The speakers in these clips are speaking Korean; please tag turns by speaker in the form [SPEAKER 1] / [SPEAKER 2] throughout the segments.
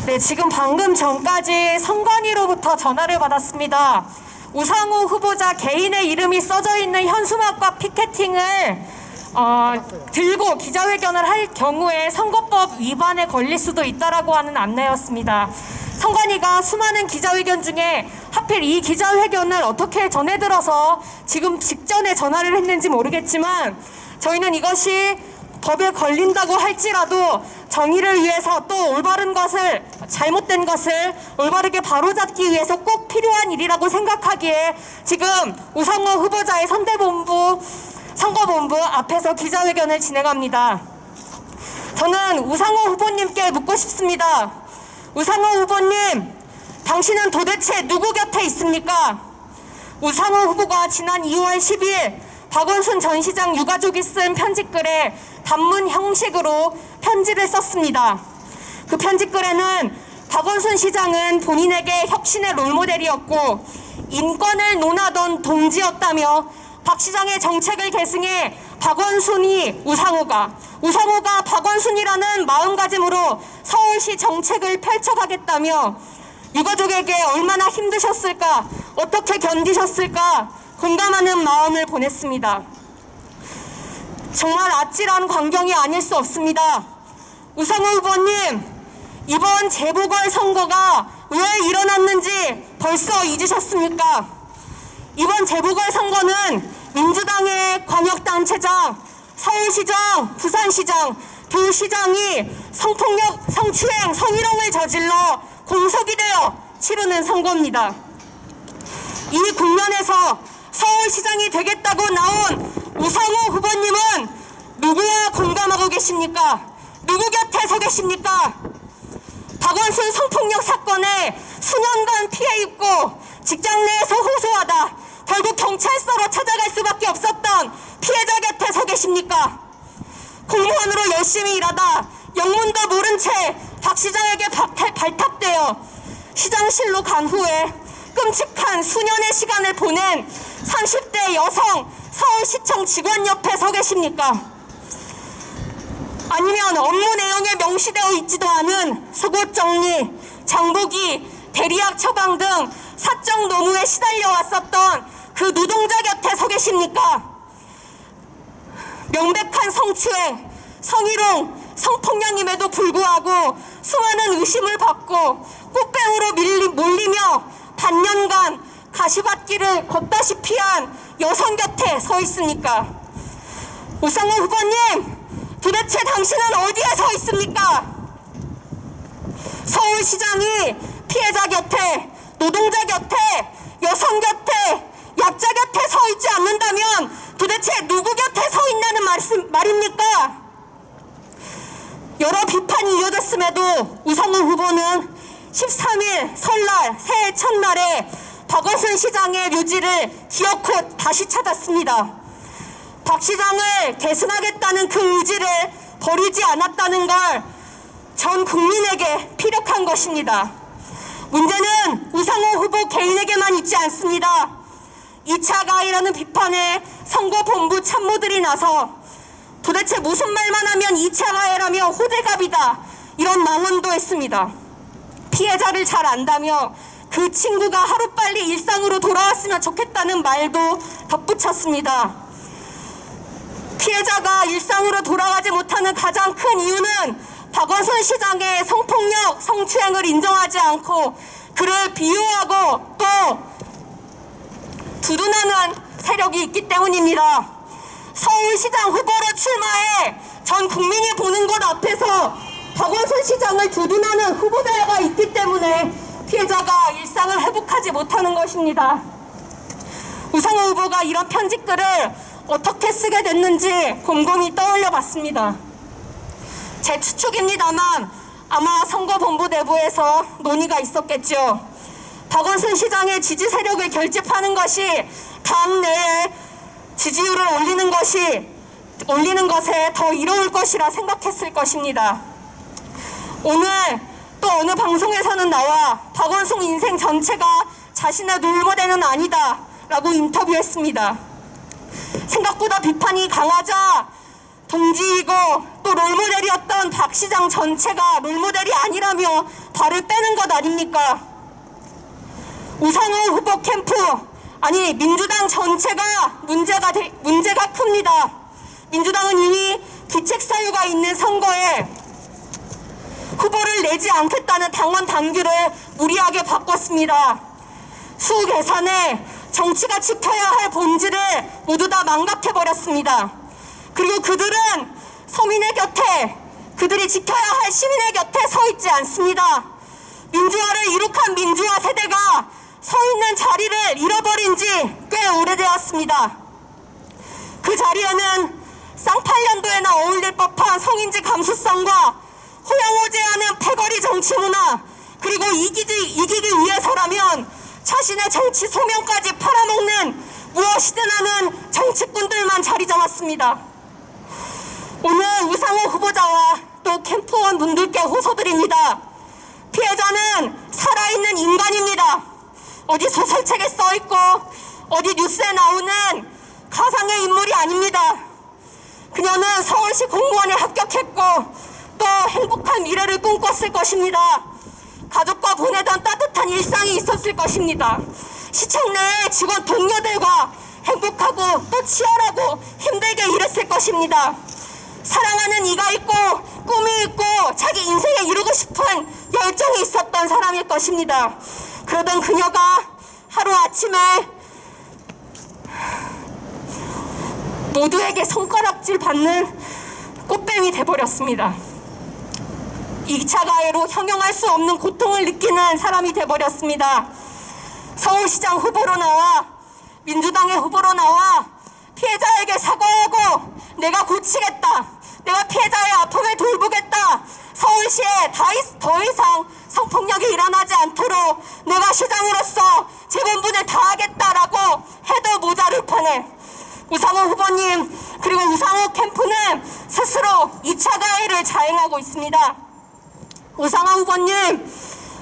[SPEAKER 1] 네, 지금 방금 전까지 선관위로부터 전화를 받았습니다. 우상호 후보자 개인의 이름이 써져 있는 현수막과 피켓팅을 들고 기자회견을 할 경우에 선거법 위반에 걸릴 수도 있다라고 하는 안내였습니다. 선관위가 수많은 기자회견 중에 하필 이 기자회견을 어떻게 전해들어서 지금 직전에 전화를 했는지 모르겠지만 저희는 이것이 법에 걸린다고 할지라도 정의를 위해서 또 올바른 것을, 잘못된 것을 올바르게 바로잡기 위해서 꼭 필요한 일이라고 생각하기에 지금 우상호 후보자의 선거본부 앞에서 기자회견을 진행합니다. 저는 우상호 후보님께 묻고 싶습니다. 우상호 후보님, 당신은 도대체 누구 곁에 있습니까? 우상호 후보가 지난 2월 10일 박원순 전 시장 유가족이 쓴 편지글에 단문 형식으로 편지를 썼습니다. 그 편지글에는 박원순 시장은 본인에게 혁신의 롤모델이었고 인권을 논하던 동지였다며 박 시장의 정책을 계승해 박원순이 우상호가 박원순이라는 마음가짐으로 서울시 정책을 펼쳐가겠다며 유가족에게 얼마나 힘드셨을까, 어떻게 견디셨을까 공감하는 마음을 보냈습니다. 정말 아찔한 광경이 아닐 수 없습니다. 우상호 후보님, 이번 재보궐선거가 왜 일어났는지 벌써 잊으셨습니까? 이번 재보궐선거는 민주당의 광역단체장, 서울시장, 부산시장 두 시장이 성폭력, 성추행, 성희롱을 저질러 공석이 되어 치르는 선거입니다. 이 국면에서 서울시장이 되겠다고 나온 우상호 후보님은 누구와 공감하고 계십니까? 누구 곁에 서 계십니까? 박원순 성폭력 사건에 수년간 피해 입고 직장 내에서 호소하다 결국 경찰서로 찾아갈 수밖에 없었던 피해자 곁에 서 계십니까? 공무원으로 열심히 일하다 영문도 모른 채 박 시장에게 발탁되어 시장실로 간 후에 끔찍한 수년의 시간을 보낸 30대 여성 서울시청 직원 옆에 서 계십니까? 아니면 업무 내용에 명시되어 있지도 않은 속옷 정리, 장보기, 대리약 처방 등 사적 노무에 시달려 왔었던 그 노동자 곁에 서 계십니까? 명백한 성추행, 성희롱, 성폭력임에도 불구하고 수많은 의심을 받고 꽃배우로 몰리며 반년간 가시밭길을 걷다시피 한 여성 곁에 서 있습니까? 우상호 후보님, 도대체 당신은 어디에 서 있습니까? 서울시장이 피해자 곁에, 노동자 곁에, 여성 곁에, 약자 곁에 서 있지 않는다면 도대체 누구 곁에 서 있냐는 말입니까? 여러 비판이 이어졌음에도 우상호 후보는 13일 설날 새해 첫날에 박원순 시장의 묘지를 기어코 다시 찾았습니다. 박 시장을 계승하겠다는 그 의지를 버리지 않았다는 걸 전 국민에게 피력한 것입니다. 문제는 우상호 후보 개인에게만 있지 않습니다. 2차 가해라는 비판에 선거본부 참모들이 나서 도대체 무슨 말만 하면 2차 가해라며 호들갑이다 이런 망언도 했습니다. 피해자를 잘 안다며 그 친구가 하루빨리 일상으로 돌아왔으면 좋겠다는 말도 덧붙였습니다. 피해자가 일상으로 돌아가지 못하는 가장 큰 이유는 박원순 시장의 성폭력, 성추행을 인정하지 않고 그를 비호하고 또 두둔하는 세력이 있기 때문입니다. 서울시장 후보로 출마해 전 국민이 보는 곳 앞에서 박원순 시장을 두둔하는 후보자가 있기 때문에 피해자가 일상을 회복하지 못하는 것입니다. 우상호 후보가 이런 편지글을 어떻게 쓰게 됐는지 곰곰이 떠올려 봤습니다. 제 추측입니다만 아마 선거본부 내부에서 논의가 있었겠죠. 박원순 시장의 지지 세력을 결집하는 것이 당내에 지지율을 올리는 것에 더 이로울 것이라 생각했을 것입니다. 오늘 또 어느 방송에서는 나와 박원순 인생 전체가 자신의 롤모델은 아니다 라고 인터뷰했습니다. 생각보다 비판이 강하자 동지이고 또 롤모델이었던 박 시장 전체가 롤모델이 아니라며 발을 빼는 것 아닙니까? 우상호 후보 캠프, 아니 민주당 전체가 문제가 큽니다. 민주당은 이미 기책 사유가 있는 선거에 후보를 내지 않겠다는 당원 당규를 무리하게 바꿨습니다. 수 계산에 정치가 지켜야 할 본질을 모두 다 망각해버렸습니다. 그리고 그들은 서민의 곁에, 그들이 지켜야 할 시민의 곁에 서 있지 않습니다. 민주화를 이룩한 민주화 세대가 서 있는 자리를 잃어버린 지 꽤 오래되었습니다. 그 자리에는 쌍팔년도에나 어울릴 법한 성인지 감수성과 호영호제 하는 패거리 정치 문화, 그리고 이기기 위해서라면 자신의 정치 소명까지 팔아먹는 무엇이든 하는 정치꾼들만 자리 잡았습니다. 오늘 우상호 후보자와 또 캠프원 분들께 호소드립니다. 피해자는 살아있는 인간입니다. 어디 소설책에 써있고 어디 뉴스에 나오는 가상의 인물이 아닙니다. 그녀는 서울시 공무원에 합격했고 또 행복한 미래를 꿈꿨을 것입니다. 가족과 보내던 따뜻한 일상이 있었을 것입니다. 시청 내 직원 동료들과 행복하고 또 치열하고 힘들게 일했을 것입니다. 사랑하는 이가 있고 꿈이 있고 자기 인생에 이루고 싶은 열정이 있었던 사람일 것입니다. 그러던 그녀가 하루아침에 모두에게 손가락질 받는 꽃뱀이 돼버렸습니다. 2차 가해로 형용할 수 없는 고통을 느끼는 사람이 돼버렸습니다. 서울시장 후보로 나와 민주당의 후보로 나와 피해자에게 사과하고 내가 고치겠다, 내가 피해자의 아픔을 돌보겠다, 서울시에 더 이상 성폭력이 일어나지 않도록 내가 시장으로서 제 본분을 다하겠다라고 해도 모자를 판에 우상호 후보님 그리고 우상호 캠프는 스스로 2차 가해를 자행하고 있습니다. 우상호 후보님,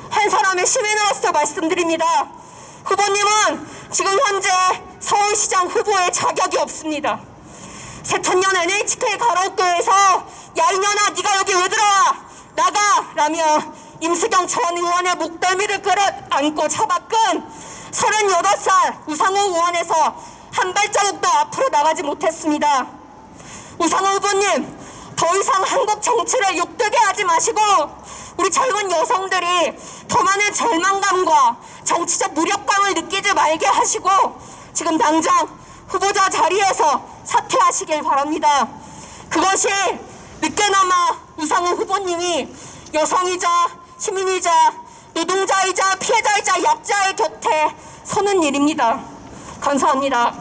[SPEAKER 1] 한 사람의 시민으로서 말씀드립니다. 후보님은 지금 현재 서울시장 후보의 자격이 없습니다. 새천년 NHK 가로교에서 야 이년아 네가 여기 왜 들어와 나가 라며 임수경 전 의원의 목덜미를 끌어안고 잡아끈 38살 우상호 의원에서 한 발자국도 앞으로 나가지 못했습니다. 우상호 후보님, 더 이상 한국 정치를 욕되게 하지 마시고 우리 젊은 여성들이 더 많은 절망감과 정치적 무력감을 느끼지 말게 하시고 지금 당장 후보자 자리에서 사퇴하시길 바랍니다. 그것이 늦게나마 우상호 후보님이 여성이자 시민이자 노동자이자 피해자이자 약자의 곁에 서는 일입니다. 감사합니다.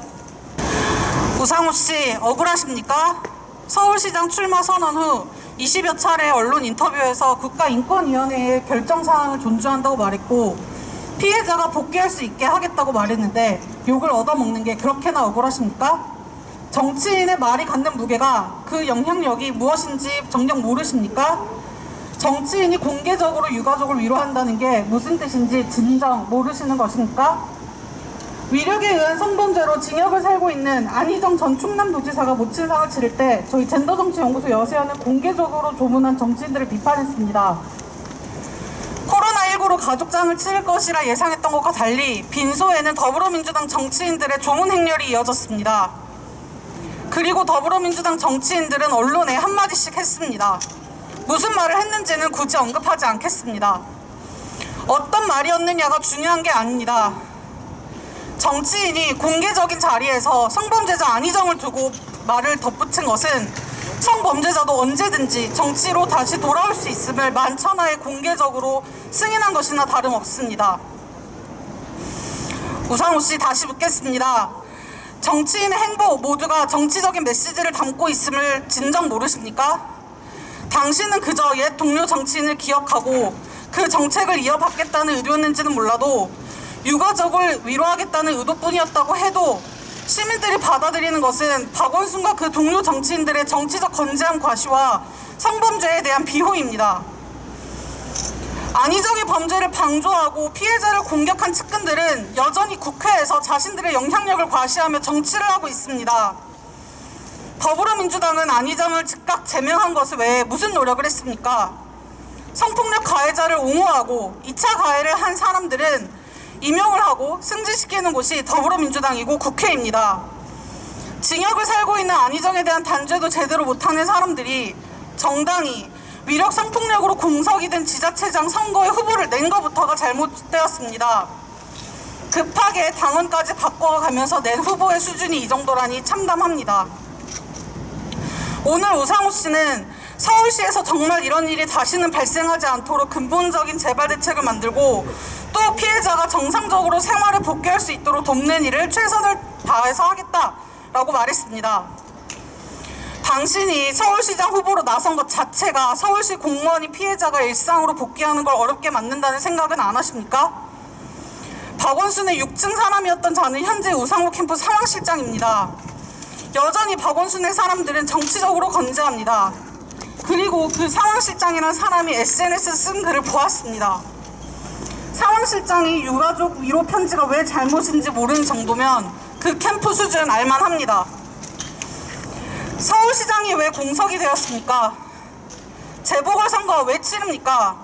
[SPEAKER 2] 우상호 씨 억울하십니까? 서울시장 출마 선언 후 20여 차례 언론 인터뷰에서 국가인권위원회의 결정사항을 존중한다고 말했고 피해자가 복귀할 수 있게 하겠다고 말했는데 욕을 얻어먹는 게 그렇게나 억울하십니까? 정치인의 말이 갖는 무게가 그 영향력이 무엇인지 정녕 모르십니까? 정치인이 공개적으로 유가족을 위로한다는 게 무슨 뜻인지 진정 모르시는 것입니까? 위력에 의한 성범죄로 징역을 살고 있는 안희정 전 충남도지사가 모친상을 치를 때 저희 젠더정치연구소 여세연은 공개적으로 조문한 정치인들을 비판했습니다. 코로나19로 가족장을 치를 것이라 예상했던 것과 달리 빈소에는 더불어민주당 정치인들의 조문 행렬이 이어졌습니다. 그리고 더불어민주당 정치인들은 언론에 한마디씩 했습니다. 무슨 말을 했는지는 굳이 언급하지 않겠습니다. 어떤 말이었느냐가 중요한 게 아닙니다. 정치인이 공개적인 자리에서 성범죄자 안희정을 두고 말을 덧붙인 것은 성범죄자도 언제든지 정치로 다시 돌아올 수 있음을 만천하에 공개적으로 승인한 것이나 다름없습니다. 우상호 씨, 다시 묻겠습니다. 정치인의 행보 모두가 정치적인 메시지를 담고 있음을 진정 모르십니까? 당신은 그저 옛 동료 정치인을 기억하고 그 정책을 이어받겠다는 의도였는지는 몰라도 유가족을 위로하겠다는 의도뿐이었다고 해도 시민들이 받아들이는 것은 박원순과 그 동료 정치인들의 정치적 건재함 과시와 성범죄에 대한 비호입니다. 안희정의 범죄를 방조하고 피해자를 공격한 측근들은 여전히 국회에서 자신들의 영향력을 과시하며 정치를 하고 있습니다. 더불어민주당은 안희정을 즉각 제명한 것을 외에 무슨 노력을 했습니까? 성폭력 가해자를 옹호하고 2차 가해를 한 사람들은 임용을 하고 승진시키는 곳이 더불어민주당이고 국회입니다. 징역을 살고 있는 안희정에 대한 단죄도 제대로 못하는 사람들이 정당이 위력 성폭력으로 공석이 된 지자체장 선거에 후보를 낸 것부터가 잘못되었습니다. 급하게 당원까지 바꿔가면서 낸 후보의 수준이 이 정도라니 참담합니다. 오늘 우상호 씨는 서울시에서 정말 이런 일이 다시는 발생하지 않도록 근본적인 재발 대책을 만들고 또 피해자가 정상적으로 생활에 복귀할 수 있도록 돕는 일을 최선을 다해서 하겠다라고 말했습니다. 당신이 서울시장 후보로 나선 것 자체가 서울시 공무원이 피해자가 일상으로 복귀하는 걸 어렵게 만든다는 생각은 안 하십니까? 박원순의 6층 사람이었던 저는 현재 우상호 캠프 상황실장입니다. 여전히 박원순의 사람들은 정치적으로 건재합니다. 그리고 그 상황실장이라는 사람이 SNS 쓴 글을 보았습니다. 상황실장이 유가족 위로 편지가 왜 잘못인지 모르는 정도면 그 캠프 수준 알만합니다. 서울시장이 왜 공석이 되었습니까? 재보궐선거 왜 치릅니까?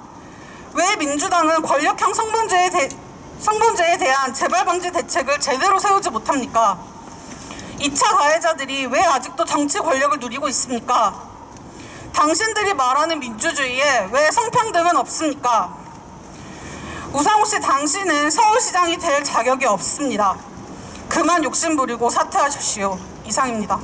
[SPEAKER 2] 왜 민주당은 권력형 성범죄에 대한 재발방지 대책을 제대로 세우지 못합니까? 2차 가해자들이 왜 아직도 정치 권력을 누리고 있습니까? 당신들이 말하는 민주주의에 왜 성평등은 없습니까? 우상호 씨, 당신은 서울시장이 될 자격이 없습니다. 그만 욕심 부리고 사퇴하십시오. 이상입니다.